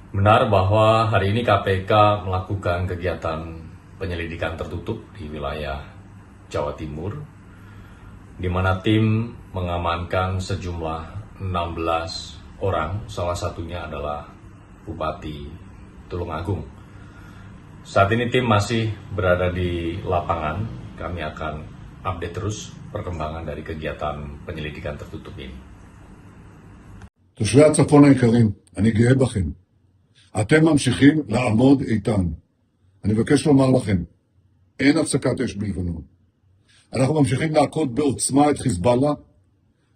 Benar bahwa hari ini KPK melakukan kegiatan penyelidikan tertutup di wilayah Jawa Timur, di mana tim mengamankan sejumlah 16 orang, salah satunya adalah Bupati Tulungagung. Saat ini tim masih berada di lapangan, kami akan update terus perkembangan dari kegiatan penyelidikan tertutup ini. תושבי הצפון היקרים, אני גאה בכם. אתם ממשיכים לעמוד איתן. אני מבקש לומר לכם, אין הפסקת אש בלבנון. אנחנו ממשיכים להכות בעוצמה את חיזבאללה,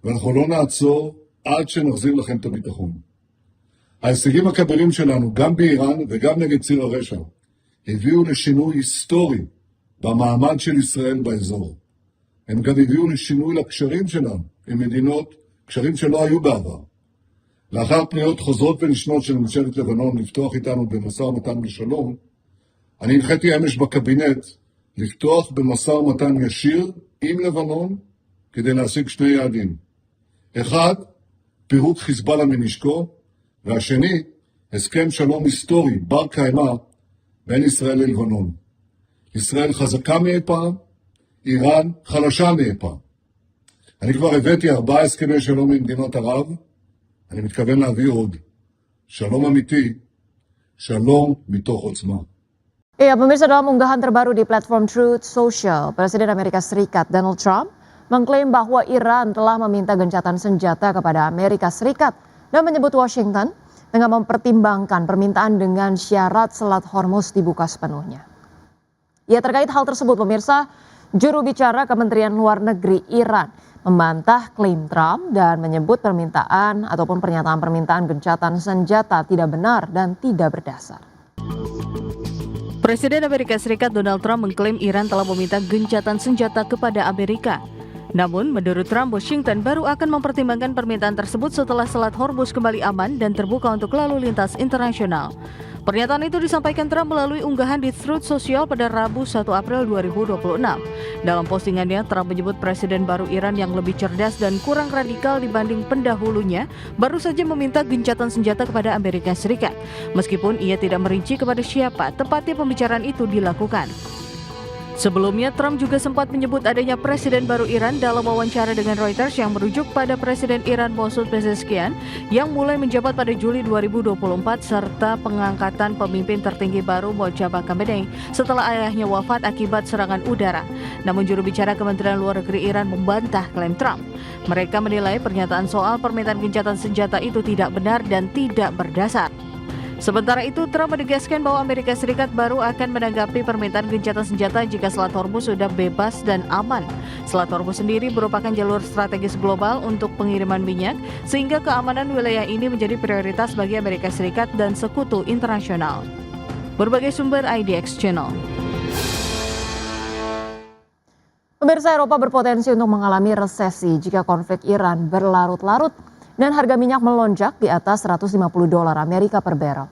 ואנחנו לא נעצור עד שנחזיר לכם את הביטחון. ההישגים הכבירים שלנו, גם באיראן וגם נגד ציר הרשע, הביאו לשינוי היסטורי במעמד של ישראל באזור. הם גם הביאו לשינוי לקשרים שלנו עם מדינות, קשרים שלא היו בעבר. לאחר פניות חוזרות ונשנות של ממשלת לבנון לפתוח איתנו במשא ומתן לשלום, אני הנחיתי אמש בקבינט לפתוח במשא ומתן ישיר עם לבנון כדי להשיג שני יעדים. אחד, פירוק חיזבאללה מנשקו, והשני, הסכם שלום היסטורי בר קיימא בין ישראל ללבנון. ישראל חזקה מאי פעם, איראן חלשה מאי פעם. אני כבר הבאתי 4 הסכמי שלום עם מדינות ערב, אני מתכוון להביא עוד. שלום אמיתי, שלום מתוך עוצמה. Iya, pemirsa, dalam unggahan terbaru di platform Truth Social, Presiden Amerika Serikat Donald Trump mengklaim bahwa Iran telah meminta gencatan senjata kepada Amerika Serikat dan menyebut Washington tengah mempertimbangkan permintaan dengan syarat Selat Hormuz dibuka sepenuhnya. Ya, terkait hal tersebut, pemirsa, juru bicara Kementerian Luar Negeri Iran membantah klaim Trump dan menyebut permintaan ataupun pernyataan permintaan gencatan senjata tidak benar dan tidak berdasar. Presiden Amerika Serikat Donald Trump mengklaim Iran telah meminta gencatan senjata kepada Amerika. Namun, menurut Trump, Washington baru akan mempertimbangkan permintaan tersebut setelah Selat Hormuz kembali aman dan terbuka untuk lalu lintas internasional. Pernyataan itu disampaikan Trump melalui unggahan di Truth Social pada Rabu 1 April 2026. Dalam postingannya, Trump menyebut Presiden baru Iran yang lebih cerdas dan kurang radikal dibanding pendahulunya baru saja meminta gencatan senjata kepada Amerika Serikat. Meskipun ia tidak merinci kepada siapa tepatnya pembicaraan itu dilakukan. Sebelumnya, Trump juga sempat menyebut adanya Presiden baru Iran dalam wawancara dengan Reuters yang merujuk pada Presiden Iran Masoud Pezeshkian yang mulai menjabat pada Juli 2024 serta pengangkatan pemimpin tertinggi baru Mojtaba Khamenei setelah ayahnya wafat akibat serangan udara. Namun juru bicara Kementerian Luar Negeri Iran membantah klaim Trump. Mereka menilai pernyataan soal permintaan gencatan senjata itu tidak benar dan tidak berdasar. Sementara itu, Trump menegaskan bahwa Amerika Serikat baru akan menanggapi permintaan gencatan senjata jika Selat Hormuz sudah bebas dan aman. Selat Hormuz sendiri merupakan jalur strategis global untuk pengiriman minyak, sehingga keamanan wilayah ini menjadi prioritas bagi Amerika Serikat dan sekutu internasional. Berbagai sumber IDX Channel. Pemirsa, Eropa berpotensi untuk mengalami resesi jika konflik Iran berlarut-larut dan harga minyak melonjak di atas $150 Amerika per barrel.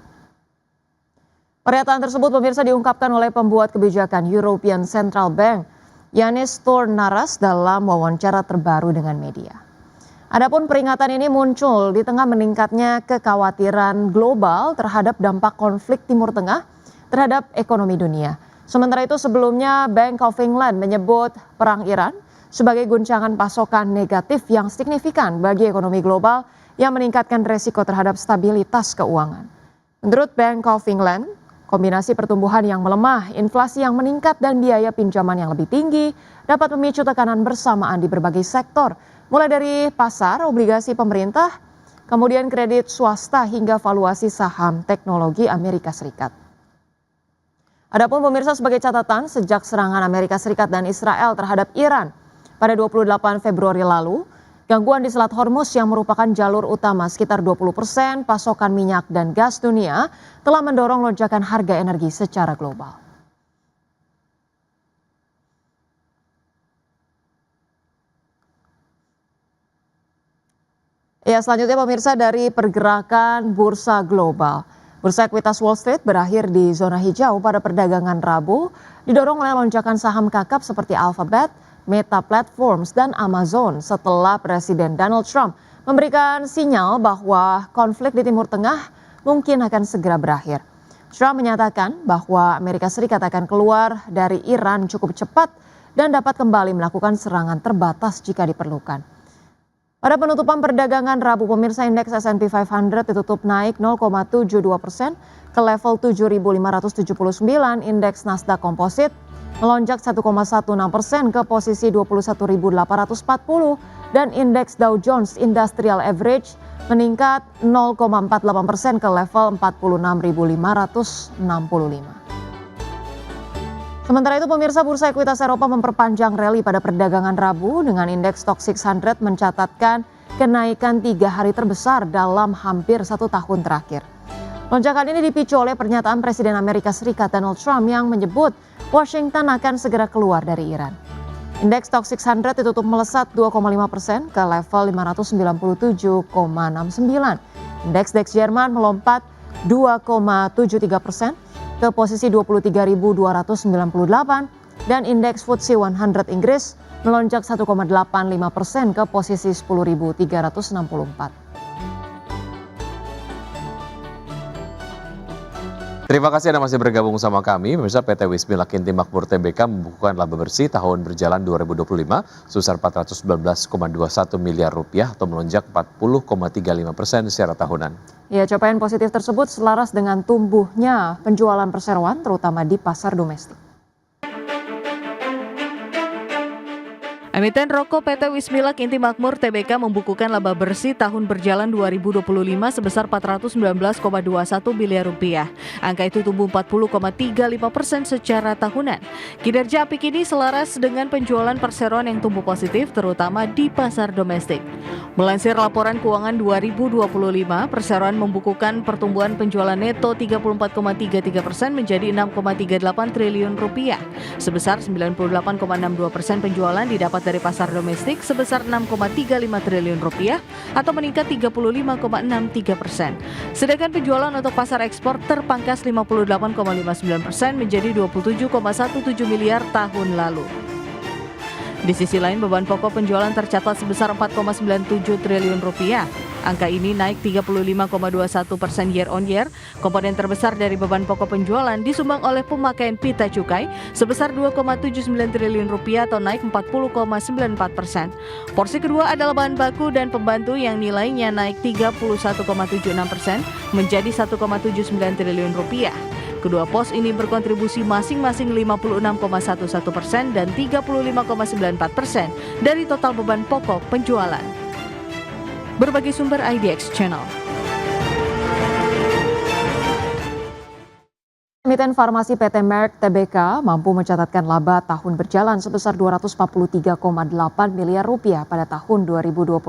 Pernyataan tersebut, pemirsa, diungkapkan oleh pembuat kebijakan European Central Bank, Yanis Stournaras, dalam wawancara terbaru dengan media. Adapun peringatan ini muncul di tengah meningkatnya kekhawatiran global terhadap dampak konflik Timur Tengah terhadap ekonomi dunia. Sementara itu, sebelumnya Bank of England menyebut perang Iran sebagai guncangan pasokan negatif yang signifikan bagi ekonomi global yang meningkatkan resiko terhadap stabilitas keuangan. Menurut Bank of England, kombinasi pertumbuhan yang melemah, inflasi yang meningkat, dan biaya pinjaman yang lebih tinggi dapat memicu tekanan bersamaan di berbagai sektor, mulai dari pasar, obligasi pemerintah, kemudian kredit swasta hingga valuasi saham teknologi Amerika Serikat. Adapun, pemirsa, sebagai catatan, sejak serangan Amerika Serikat dan Israel terhadap Iran pada 28 Februari lalu, gangguan di Selat Hormuz yang merupakan jalur utama sekitar 20% pasokan minyak dan gas dunia telah mendorong lonjakan harga energi secara global. Ya, selanjutnya, pemirsa, dari pergerakan bursa global. Bursa ekuitas Wall Street berakhir di zona hijau pada perdagangan Rabu, didorong oleh lonjakan saham kakap seperti Alphabet, Meta Platforms, dan Amazon setelah Presiden Donald Trump memberikan sinyal bahwa konflik di Timur Tengah mungkin akan segera berakhir. Trump menyatakan bahwa Amerika Serikat akan keluar dari Iran cukup cepat dan dapat kembali melakukan serangan terbatas jika diperlukan. Pada penutupan perdagangan Rabu, pemirsa, indeks S&P 500 ditutup naik 0,72% ke level 7.579, indeks Nasdaq Composite melonjak 1,16% ke posisi 21.840 dan indeks Dow Jones Industrial Average meningkat 0,48% ke level 46.565. Sementara itu pemirsa, bursa ekuitas Eropa memperpanjang rally pada perdagangan Rabu dengan indeks Stoxx 600 mencatatkan kenaikan 3 hari terbesar dalam hampir 1 tahun terakhir. Lonjakan ini dipicu oleh pernyataan Presiden Amerika Serikat Donald Trump yang menyebut Washington akan segera keluar dari Iran. Indeks Stoxx 600 ditutup melesat 2,5% ke level 597,69. Indeks DAX Jerman melompat 2,73% ke posisi 23.298 dan indeks FTSE 100 Inggris melonjak 1,85% ke posisi 10.364. Terima kasih Anda masih bergabung sama kami. Pemirsa, PT Wismila Inti Makmur Tbk membukukan laba bersih tahun berjalan 2025 sebesar 419,21 miliar rupiah atau melonjak 40,35% secara tahunan. Ya, capaian positif tersebut selaras dengan tumbuhnya penjualan perseroan terutama di pasar domestik. Emiten rokok PT Wismila Inti Makmur Tbk membukukan laba bersih tahun berjalan 2025 sebesar 419,21 miliar rupiah. Angka itu tumbuh 40,35% secara tahunan. Kinerja apik ini selaras dengan penjualan perseroan yang tumbuh positif terutama di pasar domestik. Melansir laporan keuangan 2025, perseroan membukukan pertumbuhan penjualan neto 34,33% menjadi 6,38 triliun rupiah. Sebesar 98,62% penjualan didapat dari pasar domestik sebesar 6,35 triliun rupiah atau meningkat 35,63%. Sedangkan penjualan untuk pasar ekspor terpangkas 58,59% menjadi 27,17 miliar tahun lalu. Di sisi lain, beban pokok penjualan tercatat sebesar 4,97 triliun rupiah. Angka ini naik 35,21% year on year. Komponen terbesar dari beban pokok penjualan disumbang oleh pemakaian pita cukai sebesar 2,79 triliun rupiah atau naik 40,94%. Porsi kedua adalah bahan baku dan pembantu yang nilainya naik 31,76% menjadi 1,79 triliun rupiah. Kedua pos ini berkontribusi masing-masing 56,11% dan 35,94% dari total beban pokok penjualan. Berbagai sumber IDX Channel. Emiten farmasi PT Merck Tbk mampu mencatatkan laba tahun berjalan sebesar 243,8 miliar rupiah pada tahun 2025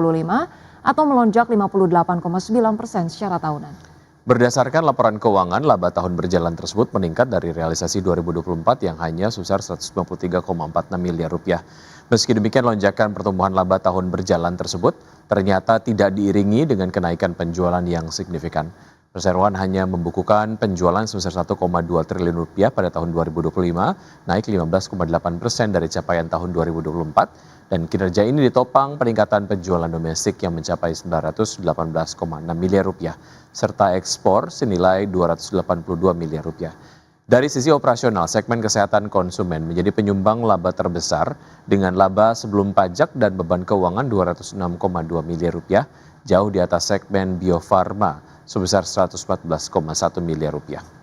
atau melonjak 58,9% secara tahunan. Berdasarkan laporan keuangan, laba tahun berjalan tersebut meningkat dari realisasi 2024 yang hanya sebesar 193,46 miliar rupiah. Meski demikian, lonjakan pertumbuhan laba tahun berjalan tersebut ternyata tidak diiringi dengan kenaikan penjualan yang signifikan. Perseroan hanya membukukan penjualan sebesar 1,2 triliun rupiah pada tahun 2025, naik 15,8% dari capaian tahun 2024. Dan kinerja ini ditopang peningkatan penjualan domestik yang mencapai 918,6 miliar rupiah, serta ekspor senilai 282 miliar rupiah. Dari sisi operasional, segmen kesehatan konsumen menjadi penyumbang laba terbesar dengan laba sebelum pajak dan beban keuangan 206,2 miliar rupiah, jauh di atas segmen biofarma sebesar 114,1 miliar rupiah.